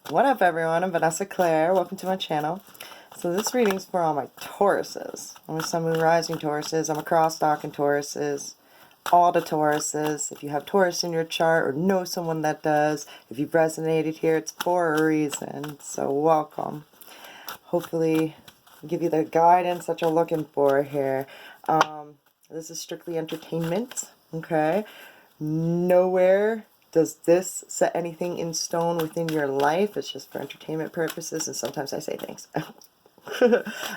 What up, everyone? I'm Vanessa Claire. Welcome to my channel. So this reading's for all my Tauruses. I'm a Sun, Moon, Rising Tauruses. I'm a cross-stocking Tauruses. All the Tauruses. If you have Taurus in your chart or know someone that does, if you've resonated here, it's for a reason. So welcome. Hopefully I'll give you the guidance that you're looking for here. This is strictly entertainment. Okay? Nowhere does this set anything in stone within your life. It's just for entertainment purposes, and sometimes I say things.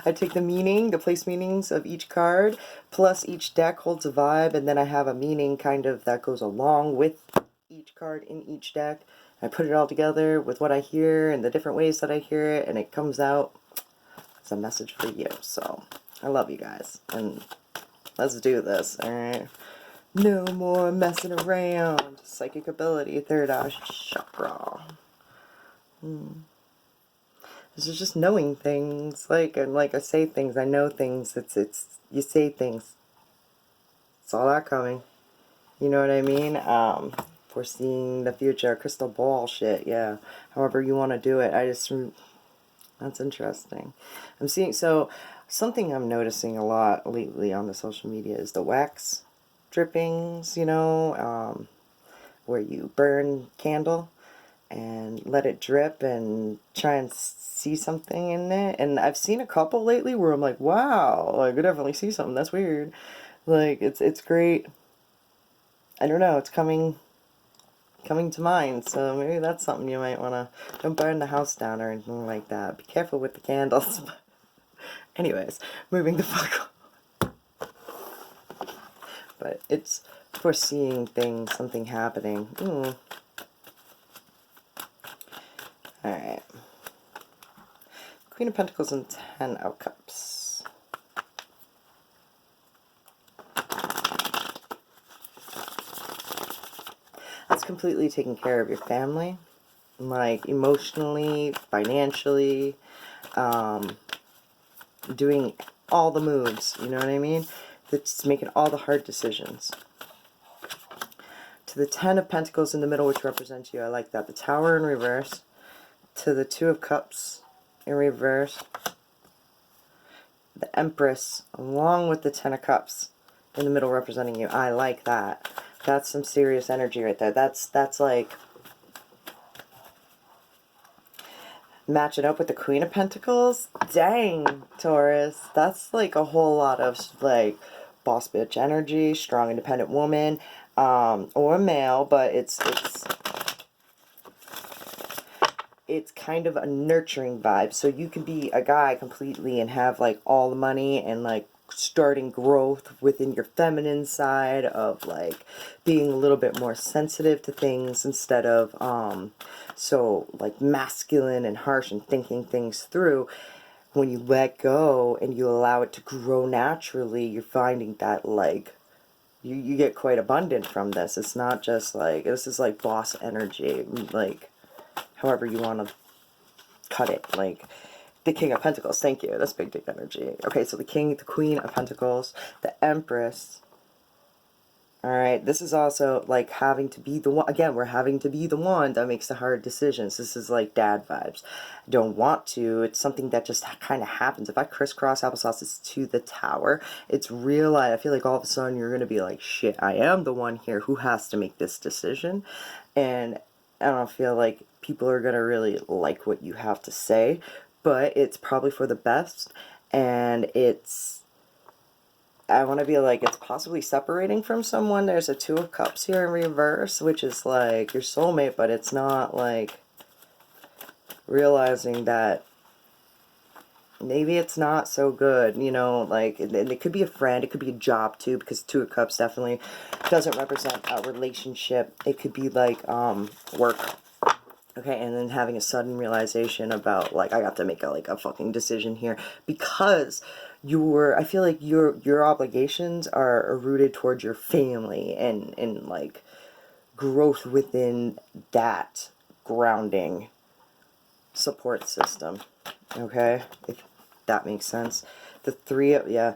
I take the meaning, the place meanings of each card, plus each deck holds a vibe, and then I have a meaning kind of that goes along with each card in each deck. I put it all together with what I hear and the different ways that I hear it, and it comes out as a message for you. So, I love you guys, and let's do this, alright? No more messing around. Psychic ability, third eye chakra. This is just knowing things. Like I say things, I know things. It's you say things. It's all that coming. You know what I mean? Foreseeing the future, crystal ball shit, yeah. However you want to do it. That's interesting. I'm seeing, so something I'm noticing a lot lately on the social media is the wax drippings, you know, where you burn candle and let it drip and try and see something in it. And I've seen a couple lately where I'm like, wow, like I definitely see something. That's weird. Like it's great. I don't know, it's coming to mind, so maybe that's something you might want to, don't burn the house down or anything like that. Be careful with the candles. Anyways, moving the fuck on. But it's foreseeing things, something happening. Alright. Queen of Pentacles and 10 of Cups. That's completely taking care of your family. Like, emotionally, financially, doing all the moves, you know what I mean? That's making all the hard decisions. To the 10 of Pentacles in the middle, which represents you, I like that. The Tower in reverse. To the 2 of Cups in reverse. The Empress, along with the 10 of Cups in the middle representing you. I like that. That's some serious energy right there. That's like matching up with the Queen of Pentacles. Dang, Taurus. That's like a whole lot of like boss bitch energy, strong independent woman, or male, but it's kind of a nurturing vibe. So you can be a guy completely and have like all the money and like starting growth within your feminine side of like being a little bit more sensitive to things instead of so like masculine and harsh and thinking things through. When you let go and you allow it to grow naturally, you're finding that like you get quite abundant from this. It's not just like, this is like boss energy, like however you want to cut it. Like the King of Pentacles, thank you, that's big dick energy. Okay, so the King, the Queen of Pentacles, the Empress. Alright, this is also like having to be the one, again, we're having to be the one that makes the hard decisions. This is like dad vibes. Don't want to, it's something that just kind of happens. If I crisscross applesauce, it's to the Tower. It's real, I feel like all of a sudden you're going to be like, shit, I am the one here who has to make this decision. And I don't feel like people are going to really like what you have to say, but it's probably for the best, and it's, I want to be like, it's possibly separating from someone. There's a 2 of Cups here in reverse, which is like your soulmate, but it's not like realizing that maybe it's not so good, you know, like, it could be a friend, it could be a job too, because 2 of Cups definitely doesn't represent a relationship. It could be like work. Okay, and then having a sudden realization about like, I got to make a fucking decision here, because I feel like your obligations are rooted towards your family and like growth within that grounding support system. Okay, if that makes sense. The 3 of, yeah,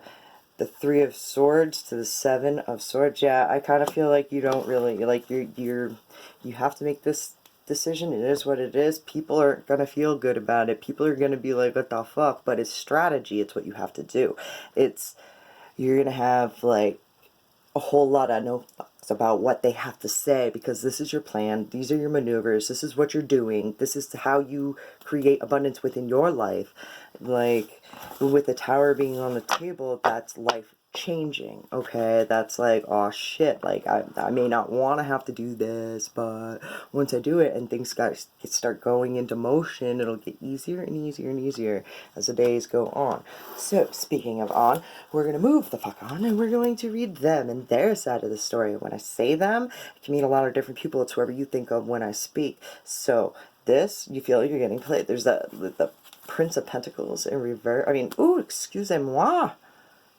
the 3 of Swords to the 7 of Swords. Yeah, I kind of feel like you don't really, like you have to make this decision. It is what it is. People aren't going to feel good about it. People are going to be like, what the fuck? But it's strategy. It's what you have to do. You're going to have like a whole lot of no fucks about what they have to say, because this is your plan. These are your maneuvers. This is what you're doing. This is how you create abundance within your life. Like, with the Tower being on the table, that's life changing. Okay, that's like, oh shit, like I may not want to have to do this, but once I do it and things start going into motion, it'll get easier and easier and easier as the days go on. So speaking of on, we're gonna move the fuck on, and we're going to read them and their side of the story. When I say them, it can mean a lot of different people. It's whoever you think of when I speak. So this, you feel like you're getting played. There's the Prince of Pentacles in reverse. I mean, ooh, excusez-moi.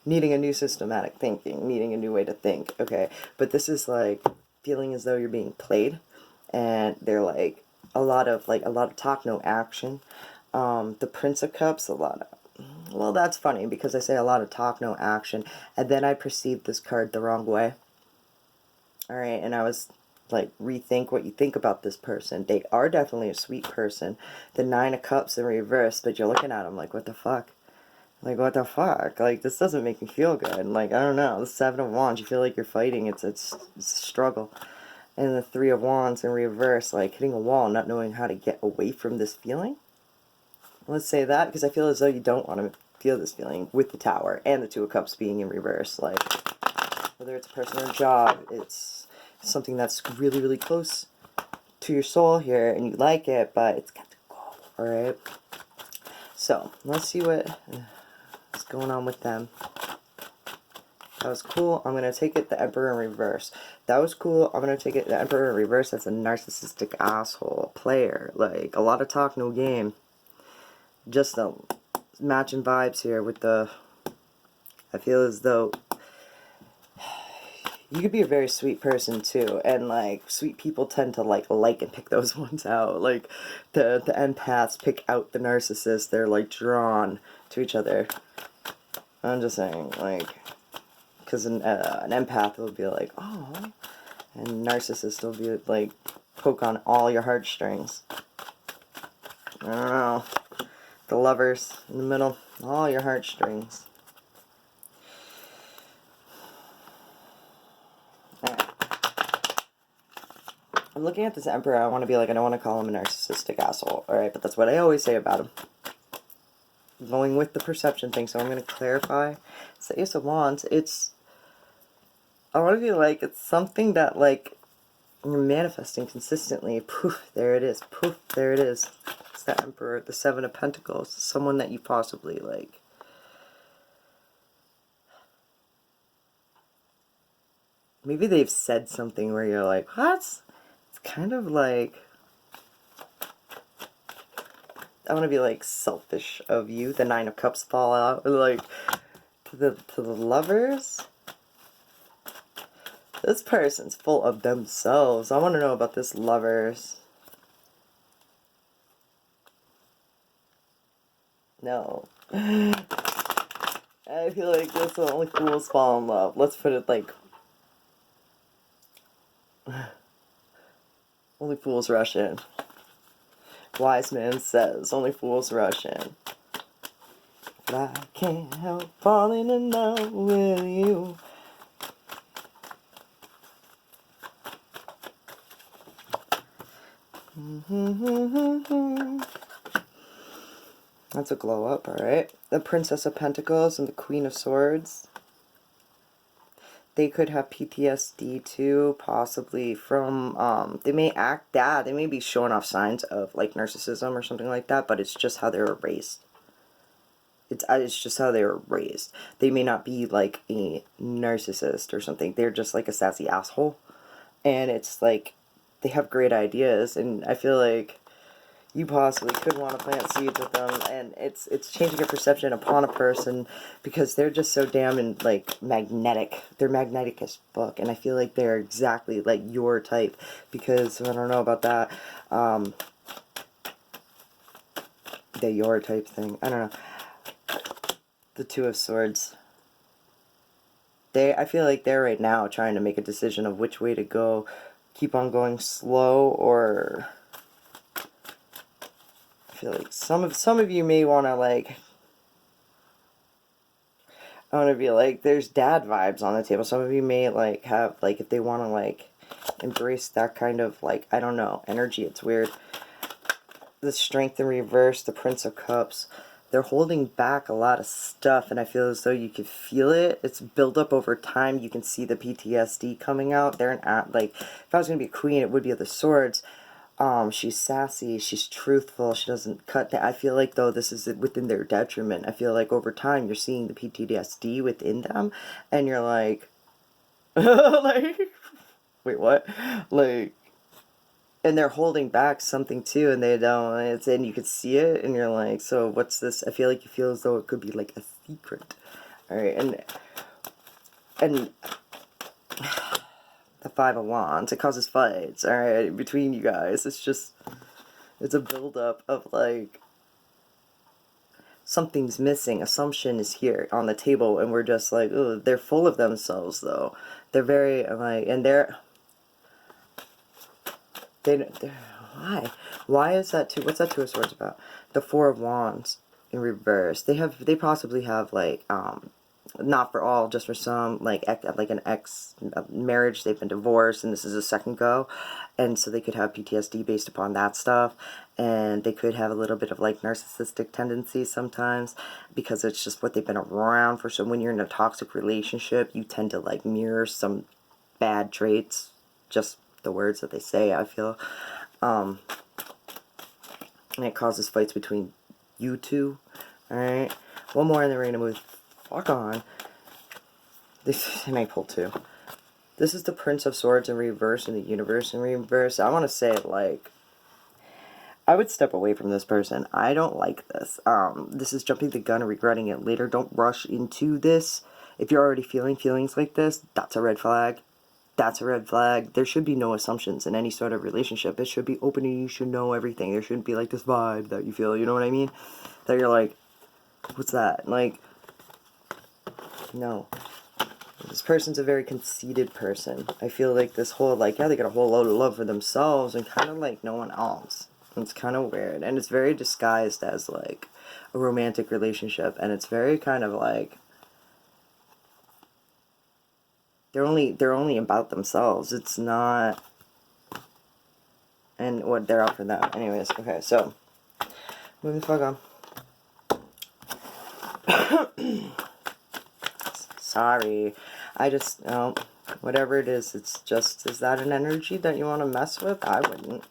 Needing a new systematic thinking, needing a new way to think, okay? But this is like feeling as though you're being played, and they're like a lot of talk, no action. The Prince of Cups, well, that's funny because I say a lot of talk, no action, and then I perceived this card the wrong way. All right, and I was like, rethink what you think about this person. They are definitely a sweet person. The Nine of Cups in reverse, but you're looking at them like, what the fuck? Like, what the fuck? Like, this doesn't make me feel good. Like, I don't know. The Seven of Wands, you feel like you're fighting. It's a struggle. And the Three of Wands in reverse, like hitting a wall, not knowing how to get away from this feeling. Let's say that, because I feel as though you don't want to feel this feeling with the Tower and the Two of Cups being in reverse. Like, whether it's a person or a job, it's something that's really, really close to your soul here, and you like it, but it's got to go, alright? So, let's see what's going on with them. That was cool. I'm going to take it the Emperor in reverse. That was cool. I'm going to take it the Emperor in reverse. That's a narcissistic asshole player. Like, a lot of talk, no game. Just matching vibes here with the... I feel as though you could be a very sweet person too, and like sweet people tend to like and pick those ones out. Like the empaths pick out the narcissists. They're like drawn to each other. I'm just saying, like, because an empath will be like, oh, and narcissist will be like poke on all your heartstrings. I don't know. The Lovers in the middle, all your heartstrings. I'm looking at this Emperor. I want to be like, I don't want to call him a narcissistic asshole. Alright, but that's what I always say about him. Going with the perception thing, so I'm going to clarify. It's the Ace of Wands. I want to be like, it's something that like you're manifesting consistently. Poof, there it is. Poof, there it is. It's the Emperor, the Seven of Pentacles. Someone that you possibly like. Maybe they've said something where you're like, what? Kind of like, I want to be like selfish of you. The Nine of Cups fall out, like to the Lovers. This person's full of themselves. I want to know about this Lovers. No. I feel like this will only fools fall in love. Let's put it like, only fools rush in. Wise man says, only fools rush in. But I can't help falling in love with you. That's a glow up, alright. The Princess of Pentacles and the Queen of Swords. They could have PTSD too, possibly from, they may act bad. They may be showing off signs of like narcissism or something like that, but it's just how they were raised. It's just how they were raised. They may not be like a narcissist or something. They're just like a sassy asshole. And it's like, they have great ideas, and I feel like you possibly could want to plant seeds with them, and it's changing your perception upon a person because they're just so damn like magnetic. They're magnetic as fuck, and I feel like they're exactly like your type, because I don't know about that, the your type thing. I don't know. The Two of Swords. I feel like they're right now trying to make a decision of which way to go. Keep on going slow or I feel like some of you may want to like, I want to be like, there's dad vibes on the table. Some of you may like have like, if they want to like embrace that kind of like, I don't know, energy. It's weird. The Strength in reverse, the Prince of Cups. They're holding back a lot of stuff, and I feel as though you can feel it. It's built up over time. You can see the PTSD coming out. They're like, if I was going to be a queen, it would be of the swords. She's sassy, she's truthful, she doesn't cut down. I feel like, though, this is within their detriment. I feel like over time you're seeing the PTSD within them, and you're like, like, wait, what? Like, and they're holding back something too, and they don't, and you can see it, and you're like, so what's this? I feel like you feel as though it could be like a secret. Alright, and the Five of Wands, it causes fights, alright, between you guys. It's just, it's a buildup of like, something's missing, assumption is here on the table, and we're just like, oh, they're full of themselves, though. They're very, like, and they're why is that what's that Two of Swords about? The Four of Wands in reverse. They possibly have like, not for all, just for some, like an ex marriage, they've been divorced and this is a second go, and so they could have PTSD based upon that stuff, and they could have a little bit of like narcissistic tendencies sometimes, because it's just what they've been around for. So when you're in a toxic relationship, you tend to like mirror some bad traits, just the words that they say, I feel. And it causes fights between you two. Alright. One more and then we're gonna move fuck on. This I might pull two. This is the Prince of Swords in reverse and the Universe in reverse. I wanna say, like, I would step away from this person. I don't like this. This is jumping the gun and regretting it later. Don't rush into this. If you're already feeling feelings like this, that's a red flag. That's a red flag. There should be no assumptions in any sort of relationship. It should be open and you should know everything. There shouldn't be like this vibe that you feel, you know what I mean? That you're like, what's that? Like, no. This person's a very conceited person. I feel like this whole, like, yeah, they got a whole load of love for themselves and kind of like no one else. It's kind of weird. And it's very disguised as like a romantic relationship. And it's very kind of like, they're only about themselves. It's not, and what, they're out for them. Anyways, okay, so moving the fuck on. Sorry, I just, no, whatever it is, it's just, is that an energy that you want to mess with? I wouldn't.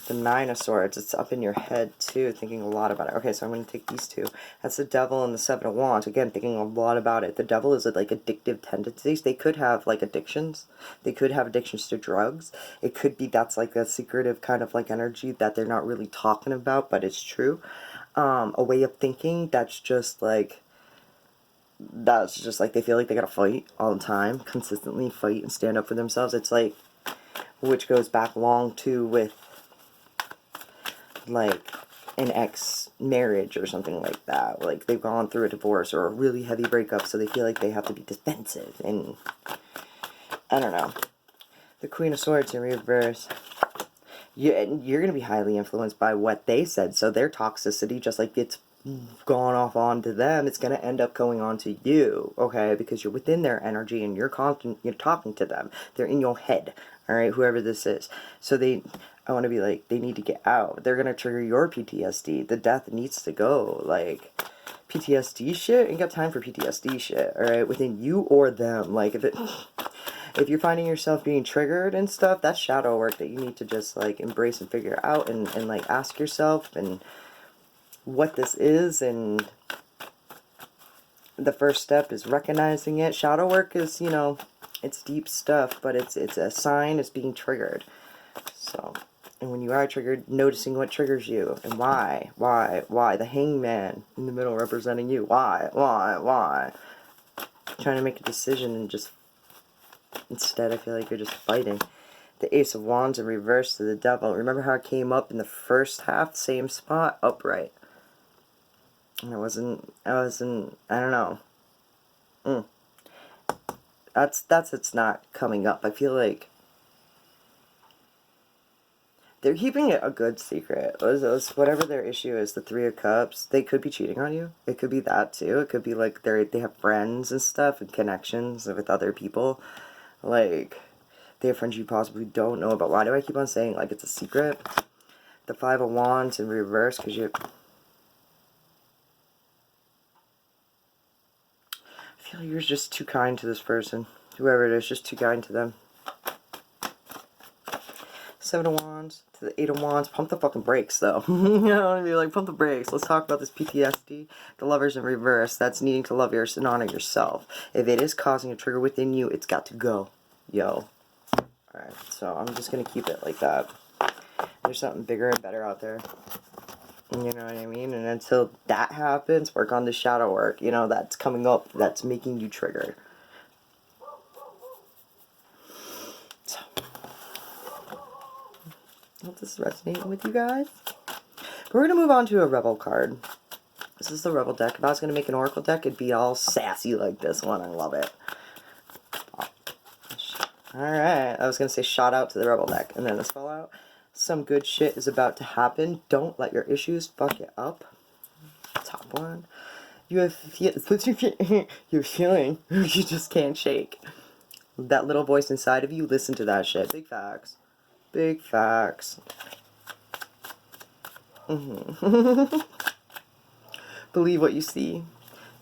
The Nine of Swords, it's up in your head too, thinking a lot about it. Okay, so I'm going to take these two. That's the Devil and the Seven of Wands. Again, thinking a lot about it. The Devil is like addictive tendencies. They could have like addictions. They could have addictions to drugs. It could be that's like a secretive kind of like energy that they're not really talking about, but it's true. A way of thinking that's just like they feel like they gotta fight all the time, consistently fight and stand up for themselves. It's like, which goes back long too with like an ex-marriage or something like that. Like they've gone through a divorce or a really heavy breakup, so they feel like they have to be defensive, and I don't know. The Queen of Swords in reverse. You're going to be highly influenced by what they said, so their toxicity, just like it's gone off onto them, it's going to end up going on to you, okay? Because you're within their energy and you're talking to them. They're in your head, all right? Whoever this is. So I want to be like, they need to get out. They're going to trigger your PTSD. The death needs to go. Like, PTSD shit, ain't got time for PTSD shit, all right? Within you or them. Like, if you're finding yourself being triggered and stuff, that's shadow work that you need to just, like, embrace and figure out and like, ask yourself and what this is, and the first step is recognizing it. Shadow work is, you know, it's deep stuff, but it's a sign it's being triggered. So, and when you are triggered, noticing what triggers you and why. The Hangman in the middle representing you. Why? Trying to make a decision and just, instead I feel like you're just fighting. The Ace of Wands in reverse to the Devil. Remember how it came up in the first half, same spot, upright. And I wasn't, I don't know. That's it's not coming up. I feel like They're keeping it a good secret. Whatever their issue is, the Three of Cups, they could be cheating on you. It could be that too. It could be like they have friends and stuff and connections with other people. Like, they have friends you possibly don't know about. Why do I keep on saying like it's a secret? The Five of Wands in reverse, because I feel like you're just too kind to this person. Whoever it is, just too kind to them. Seven of Wands to the Eight of Wands. Pump the fucking brakes, though. You know what I mean? Like, pump the brakes. Let's talk about this PTSD. The Lovers in reverse. That's needing to love yourself and honor yourself. If it is causing a trigger within you, it's got to go. Yo. Alright, so I'm just going to keep it like that. There's something bigger and better out there. You know what I mean? And until that happens, work on the shadow work. You know, that's coming up. That's making you trigger. So, I hope this is resonating with you guys. We're going to move on to a Rebel card. This is the Rebel deck. If I was going to make an Oracle deck, it'd be all sassy like this one. I love it. Alright, I was going to say shout out to the Rebel deck. And then this fell out. Some good shit is about to happen. Don't let your issues fuck it up. Top one. You have you're feeling you just can't shake. That little voice inside of you, listen to that shit. Big facts. Big facts. Believe what you see.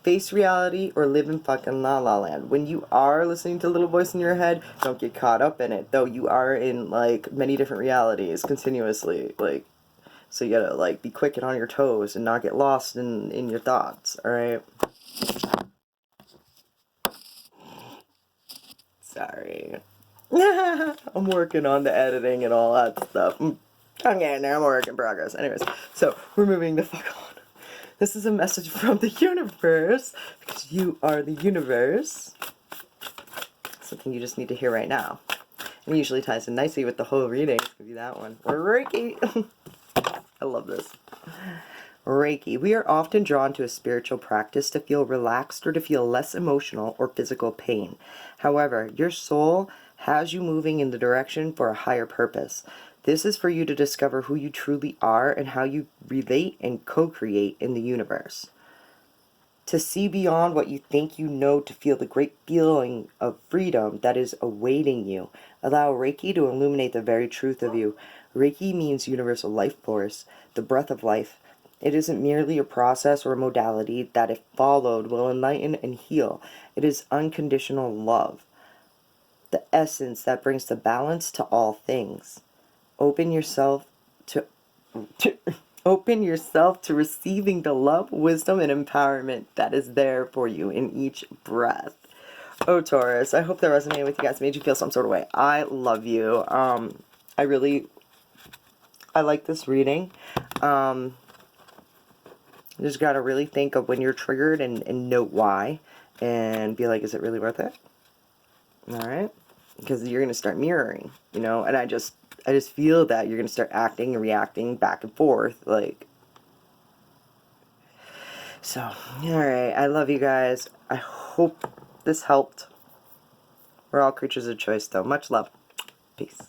Face reality or live in fucking la la land. When you are listening to the little voice in your head, don't get caught up in it. Though you are in like many different realities continuously. Like, so you gotta like be quick and on your toes and not get lost in your thoughts. Alright? Sorry. I'm working on the editing and all that stuff. I'm getting there. I'm a work in progress. Anyways, so we're moving the fuck on. This is a message from the universe, because you are the universe. Something you just need to hear right now. And it usually ties in nicely with the whole reading. It's going to be that one. Or Reiki. I love this. Reiki. We are often drawn to a spiritual practice to feel relaxed or to feel less emotional or physical pain. However, your soul has you moving in the direction for a higher purpose. This is for you to discover who you truly are and how you relate and co-create in the universe. To see beyond what you think you know, to feel the great feeling of freedom that is awaiting you. Allow Reiki to illuminate the very truth of you. Reiki means universal life force, the breath of life. It isn't merely a process or a modality that, if followed, will enlighten and heal. It is unconditional love, the essence that brings the balance to all things. Open yourself to receiving the love, wisdom, and empowerment that is there for you in each breath. Oh, Taurus, I hope that resonated with you guys, made you feel some sort of way. I love you. I like this reading. You just gotta really think of when you're triggered and note why, and be like, is it really worth it? Alright? Because you're gonna start mirroring, you know, and I just feel that you're gonna start acting and reacting back and forth, like. So, alright, I love you guys. I hope this helped. We're all creatures of choice, though. Much love. Peace.